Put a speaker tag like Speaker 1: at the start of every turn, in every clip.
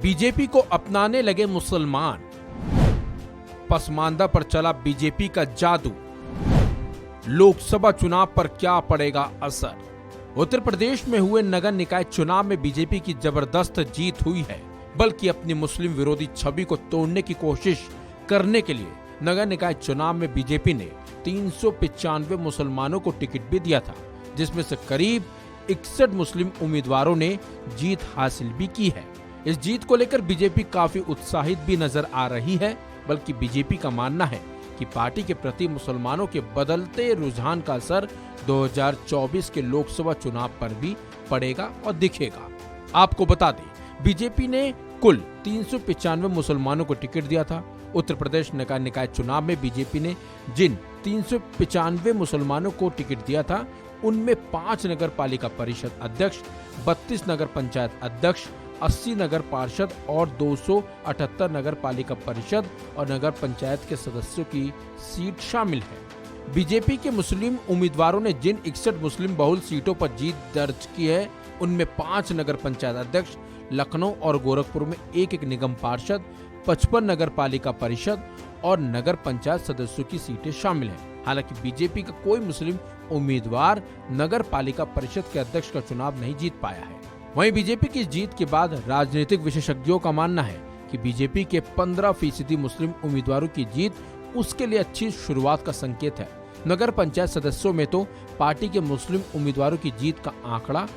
Speaker 1: BJP को अपनाने लगे मुसलमान, पसमानदा पर चला बीजेपी का जादू, लोकसभा चुनाव पर क्या पड़ेगा असर। उत्तर प्रदेश में हुए नगर निकाय चुनाव में बीजेपी की जबरदस्त जीत हुई है, बल्कि अपनी मुस्लिम विरोधी छवि को तोड़ने की कोशिश करने के लिए नगर निकाय चुनाव में बीजेपी ने 395 मुसलमानों को टिकट भी दिया था, जिसमें से करीब 61 मुस्लिम उम्मीदवारों ने जीत हासिल भी की है। इस जीत को लेकर बीजेपी काफी उत्साहित भी नजर आ रही है, बल्कि बीजेपी का मानना है कि पार्टी के प्रति मुसलमानों के बदलते रुझान का असर 2024 के लोकसभा चुनाव पर भी पड़ेगा और दिखेगा। आपको बता दें, बीजेपी ने कुल 395 मुसलमानों को टिकट दिया था। उत्तर प्रदेश नगर निकाय चुनाव में बीजेपी ने जिन 395 मुसलमानों को टिकट दिया था, उनमें 5 नगर पालिका परिषद अध्यक्ष, 32 नगर पंचायत अध्यक्ष, 80 नगर पार्षद और 278 नगर पालिका परिषद और नगर पंचायत के सदस्यों की सीट शामिल है। बीजेपी के मुस्लिम उम्मीदवारों ने जिन 61 मुस्लिम बहुल सीटों पर जीत दर्ज की है, उनमें 5 नगर पंचायत अध्यक्ष, लखनऊ और गोरखपुर में एक निगम पार्षद, 55 नगर पालिका परिषद और नगर पंचायत सदस्यों की सीटें शामिल हैं। हालांकि बीजेपी का कोई मुस्लिम उम्मीदवार नगर पालिका परिषद के अध्यक्ष का चुनाव नहीं जीत पाया है। वहीं बीजेपी की जीत के बाद राजनीतिक विशेषज्ञों का मानना है कि बीजेपी के 15% मुस्लिम उम्मीदवारों की जीत उसके लिए अच्छी शुरुआत का संकेत है। नगर पंचायत सदस्यों में तो पार्टी के मुस्लिम उम्मीदवारों की जीत का आंकड़ा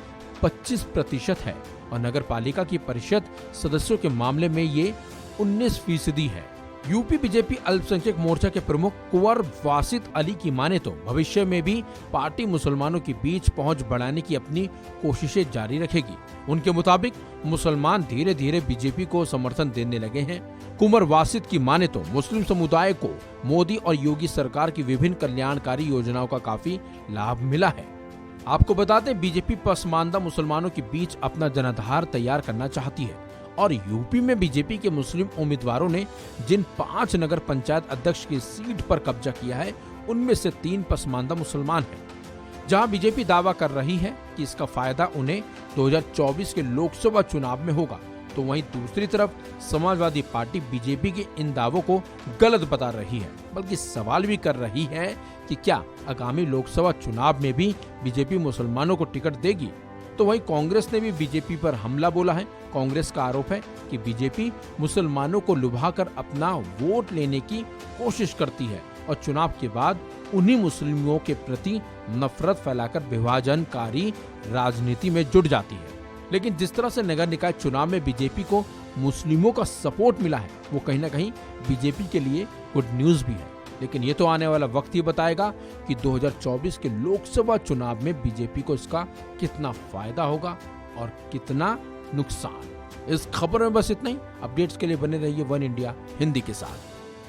Speaker 1: 25% है और नगर पालिका की परिषद सदस्यों के मामले में ये 19% है। यूपी बीजेपी अल्पसंख्यक मोर्चा के प्रमुख कुंवर वासित अली की माने तो भविष्य में भी पार्टी मुसलमानों के बीच पहुंच बढ़ाने की अपनी कोशिशें जारी रखेगी। उनके मुताबिक मुसलमान धीरे धीरे बीजेपी को समर्थन देने लगे हैं। कुंवर वासित की माने तो मुस्लिम समुदाय को मोदी और योगी सरकार की विभिन्न कल्याणकारी योजनाओं का काफी लाभ मिला है। आपको बता दें, बीजेपी पसमानदा मुसलमानों के बीच अपना जनाधार तैयार करना चाहती है और यूपी में बीजेपी के मुस्लिम उम्मीदवारों ने जिन 5 नगर पंचायत अध्यक्ष की सीट पर कब्जा किया है, उनमें से 3 पसमानदा मुसलमान हैं। जहां बीजेपी दावा कर रही है कि इसका फायदा उन्हें 2024 के लोकसभा चुनाव में होगा, तो वहीं दूसरी तरफ समाजवादी पार्टी बीजेपी के इन दावों को गलत बता रही है, बल्कि सवाल भी कर रही है कि क्या आगामी लोकसभा चुनाव में भी बीजेपी मुसलमानों को टिकट देगी। तो वहीं कांग्रेस ने भी बीजेपी पर हमला बोला है। कांग्रेस का आरोप है कि बीजेपी मुसलमानों को लुभाकर अपना वोट लेने की कोशिश करती है और चुनाव के बाद उन्हीं मुस्लिमों के प्रति नफरत फैलाकर विभाजनकारी राजनीति में जुट जाती है। लेकिन जिस तरह से नगर निकाय चुनाव में बीजेपी को मुस्लिमों का सपोर्ट मिला है, वो कहीं ना कहीं बीजेपी के लिए गुड न्यूज भी है। लेकिन ये तो आने वाला वक्त ही बताएगा कि 2024 के लोकसभा चुनाव में बीजेपी को इसका कितना फायदा होगा और कितना नुकसान। इस खबर में बस इतना ही। अपडेट्स के लिए बने रहिए वन इंडिया हिंदी के साथ।